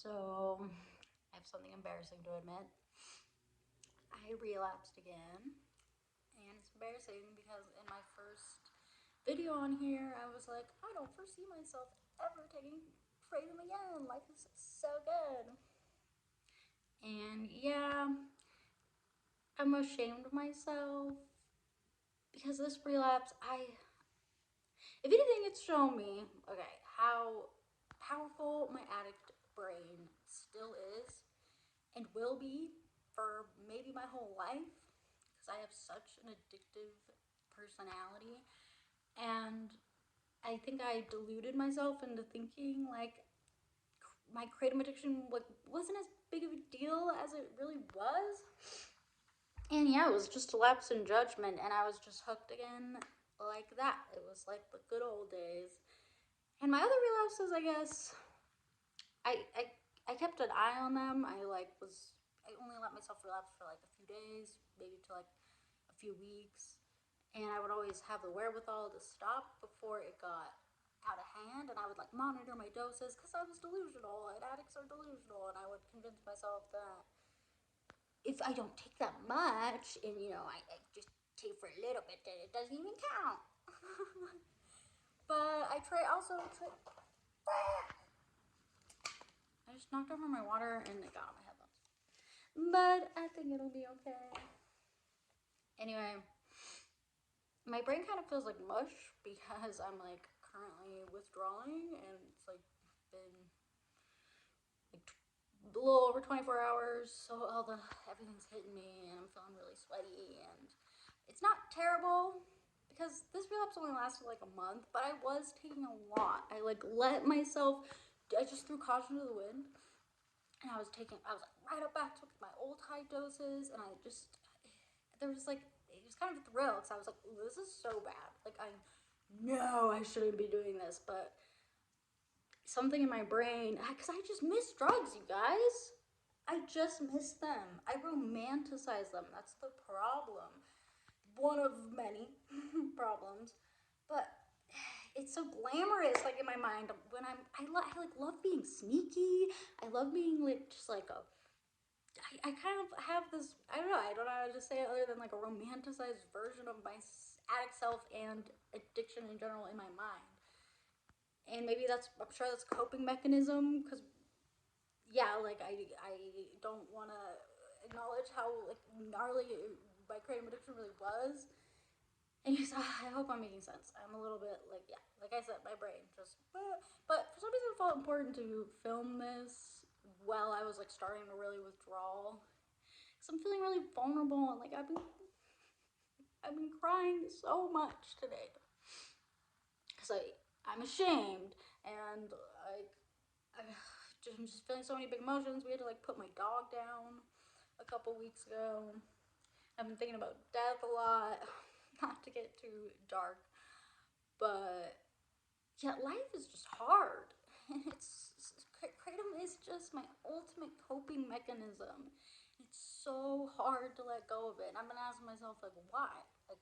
So, I have something embarrassing to admit. I relapsed again, and it's embarrassing because in my first video on here, I was like, I don't foresee myself ever taking Kratom again. Life is so good. And yeah, I'm ashamed of myself because this relapse, if anything, it's shown me, okay, how powerful my addict brain still is and will be for maybe my whole life because I have such an addictive personality. And I think I deluded myself into thinking like my kratom addiction wasn't as big of a deal as it really was. And yeah, it was just a lapse in judgment, and I was just hooked again like that. It was like the good old days. And my other relapses, I guess, I I, I kept an eye on them. I only let myself relapse for like a few days, maybe to like a few weeks, and I would always have the wherewithal to stop before it got out of hand, and I would like monitor my doses because I was delusional, and addicts are delusional, and I would convince myself that if I don't take that much, and I just take for a little bit, then it doesn't even count. But I just knocked over my water and it got on my headphones. But I think it'll be okay. Anyway, my brain kind of feels like mush because I'm like currently withdrawing, and it's like been like a little over 24 hours, so everything's hitting me and I'm feeling really sweaty, and it's not terrible because this relapse only lasted like a month, but I was taking a lot. I like let myself, I just threw caution to the wind, and I was like right up back to my old high doses, and there was like, it was kind of a thrill because I was like, this is so bad. Like, I know I shouldn't be doing this, but something in my brain, because I just miss drugs, you guys. I just miss them. I romanticize them. That's the problem. One of many problems. But it's so glamorous, like in my mind. When I like love being sneaky. I love being like just like a I kind of have this, I don't know how to say it other than like a romanticized version of my addict self and addiction in general in my mind. And maybe I'm sure that's a coping mechanism because, yeah, like I don't want to acknowledge how like gnarly my kratom addiction really was. And I hope I'm making sense. I'm a little bit like, yeah, like I said, my brain just, but for some reason it felt important to film this while I was like starting to really withdraw. Cause I'm feeling really vulnerable, and like I've been crying so much today. Cause I'm ashamed, and I'm just feeling so many big emotions. We had to like put my dog down a couple weeks ago. I've been thinking about death a lot. Not to get too dark, but yeah, life is just hard. Kratom is just my ultimate coping mechanism. It's so hard to let go of it. And I've been asking myself, like, why? Like,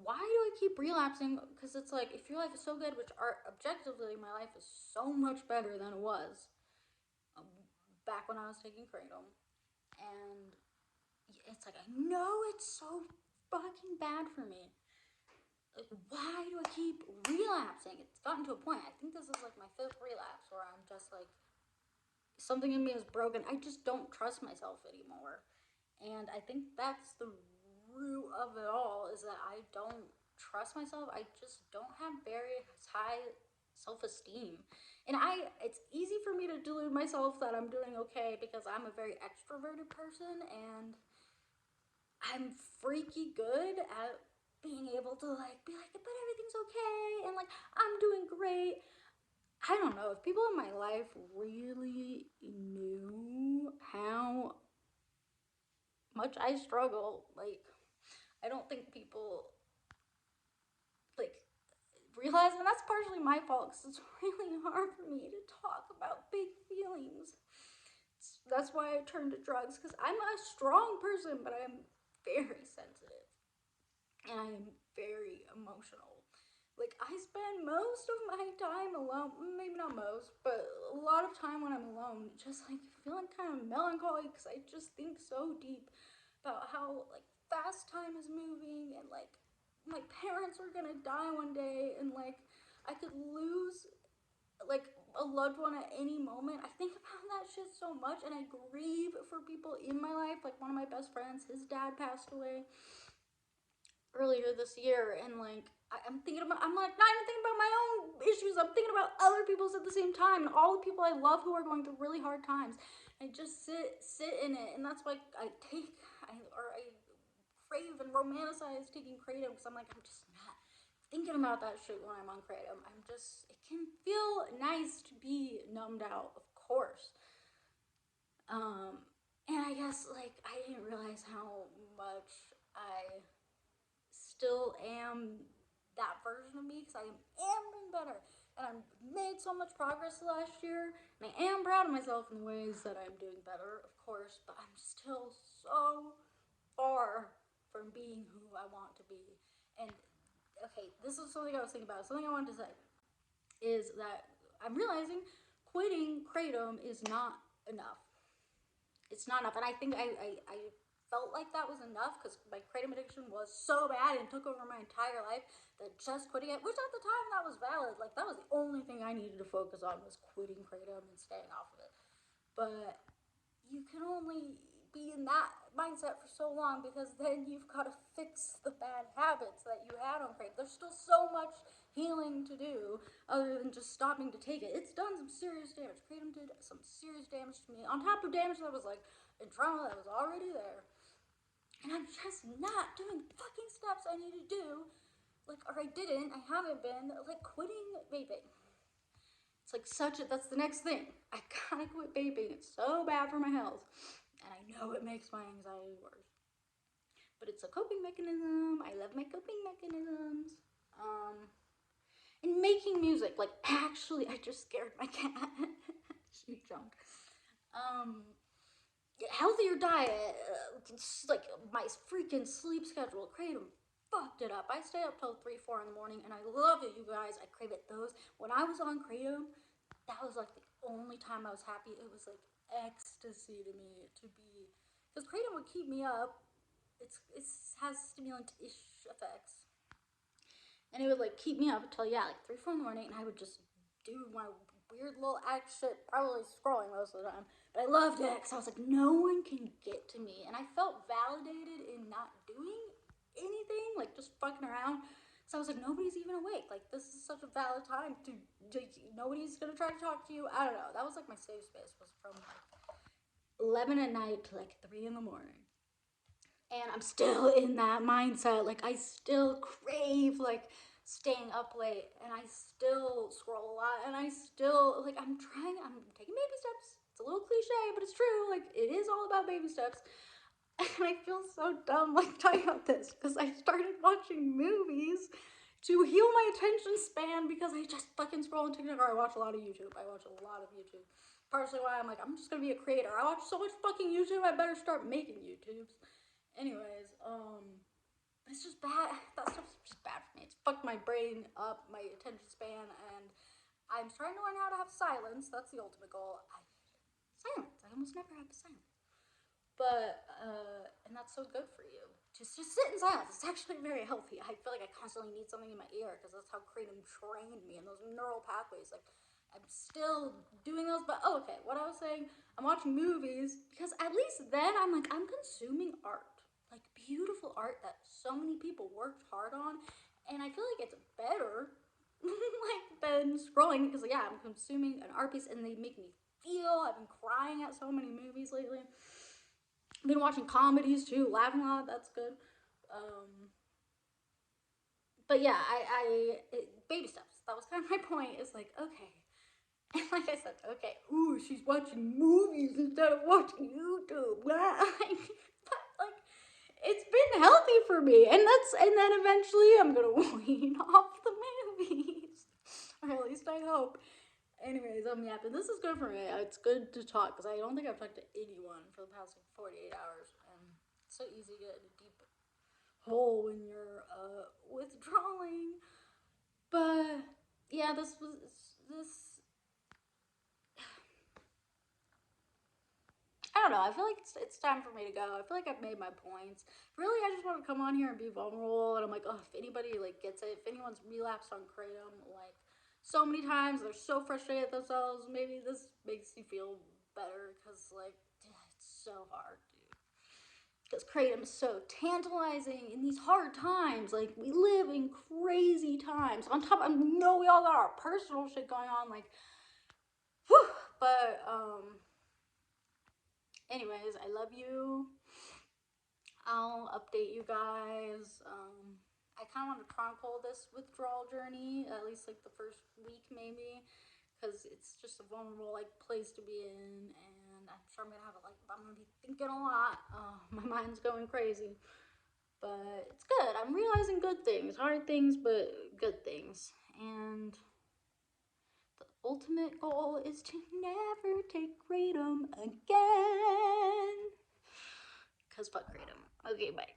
why do I keep relapsing? Because it's like, if your life is so good, which objectively, my life is so much better than it was um, back when I was taking Kratom. And it's like, I know it's so fucking bad for me. Like, why do I keep relapsing? It's gotten to a point. I think this is like my fifth relapse where I'm just like, something in me is broken. I just don't trust myself anymore. And I think that's the root of it all, is that I don't trust myself. I just don't have very high self-esteem. And it's easy for me to delude myself that I'm doing okay because I'm a very extroverted person, and I'm freaky good at being able to like be like, but everything's okay, and like I'm doing great. I don't know if people in my life really knew how much I struggle. Like, I don't think people like realize, and that's partially my fault because it's really hard for me to talk about big feelings. That's why I turned to drugs, because I'm a strong person, but I'm very sensitive and I am very emotional. Like, I spend most of my time alone, maybe not most, but a lot of time when I'm alone, just like feeling kind of melancholy because I just think so deep about how like fast time is moving and like my parents are gonna die one day and like I could lose like a loved one at any moment. I think about that shit so much and I grieve for people in my life. Like one of my best friends, his dad passed away earlier this year and like I'm thinking about, I'm like not even thinking about my own issues, I'm thinking about other people's at the same time and all the people I love who are going through really hard times. I just sit in it, and that's why I crave and romanticize taking kratom because I'm like, I'm just not thinking about that shit when I'm on kratom. I'm just, it can feel nice to be numbed out, of course. And I guess like I didn't realize how much I still am that version of me because I am doing better. And I've made so much progress last year, and I am proud of myself in the ways that I'm doing better, of course, but I'm still so far from being who I want to be. And okay, this is something I was thinking about. Something I wanted to say is that I'm realizing quitting kratom is not enough. It's not enough, and I think I felt like that was enough because my kratom addiction was so bad and took over my entire life that just quitting it, which at the time that was valid, like that was the only thing I needed to focus on was quitting kratom and staying off of it. But you can only be in that mindset for so long because then you've got to fix the bad habits that you had on kratom. There's still so much healing to do other than just stopping to take it. It's done some serious damage. Kratom did some serious damage to me on top of damage that was like in trauma that was already there. And I'm just not doing the fucking steps I need to do. Like, or I didn't, I haven't been, like quitting vaping. It's like that's the next thing. I gotta quit vaping. It's so bad for my health. And I know it makes my anxiety worse. But it's a coping mechanism. I love my coping mechanisms. And making music, like actually, I just scared my cat. She jumped. Healthier diet, like my freaking sleep schedule, kratom fucked it up. I stay up till 3, 4 in the morning, and I love it, you guys. I crave it. When I was on kratom, that was like the only time I was happy. It was like ecstasy to me to be, because kratom would keep me up. It has stimulant-ish effects, and it would like keep me up until like 3, 4 in the morning, and I would just do my weird little act shit, probably scrolling most of the time. But I loved it because I was like, no one can get to me, and I felt validated in not doing anything, like just fucking around. So I was like, nobody's even awake. Like this is such a valid time to nobody's gonna try to talk to you. I don't know. That was like my safe space was from like 11 at night to like 3 in the morning. And I'm still in that mindset. Like I still crave like staying up late, and I still scroll a lot, and I still like I'm taking baby steps. It's a little cliche, but it's true. Like it is all about baby steps. And I feel so dumb like talking about this because I started watching movies to heal my attention span because I just fucking scroll on TikTok, or I watch a lot of YouTube. Partially why I'm like, I'm just gonna be a creator. I watch so much fucking YouTube, I better start making YouTubes. Anyways, it's just bad. That stuff's just bad for me. It's fucked my brain up, my attention span, and I'm trying to learn how to have silence. That's the ultimate goal. Silence. I almost never have silence. But, and that's so good for you. Just sit in silence. It's actually very healthy. I feel like I constantly need something in my ear because that's how kratom trained me and those neural pathways. Like, I'm still doing those, but okay, what I was saying, I'm watching movies because at least then I'm like, I'm consuming art. Like, beautiful art that so many people worked hard on, and I feel like it's better like than scrolling because yeah, I'm consuming an art piece and they make me feel. I've been crying at so many movies lately. I've been watching comedies too, laughing a lot. That's good. But yeah, baby steps. That was kind of my point. It's like okay, and like I said, okay, ooh, she's watching movies instead of watching YouTube. But like, it's been healthy for me, and then eventually I'm gonna wean off the movies, or at least I hope. Anyways, I'm yapping. This is good for me. It's good to talk because I don't think I've talked to anyone for the past like 48 hours, and it's so easy to get in a deep hole when you're withdrawing. But yeah, this know. I feel like it's time for me to go. I feel like I've made my points. Really, I just want to come on here and be vulnerable. And I'm like, oh, if anybody like gets it, if anyone's relapsed on Kratom, like so many times, they're so frustrated at themselves. Maybe this makes you feel better because like it's so hard, dude. Because Kratom is so tantalizing in these hard times. Like we live in crazy times. On top, I know we all got our personal shit going on. Like, whew, but anyways, I love you. I'll update you guys. I kind of want to chronicle this withdrawal journey, at least like the first week maybe, because it's just a vulnerable like place to be in, and I'm sure I'm gonna be thinking a lot. My mind's going crazy, but it's good. I'm realizing good things, hard things, but good things, and the ultimate goal is to never take Kratom again. Cause fuck Kratom. Okay, bye.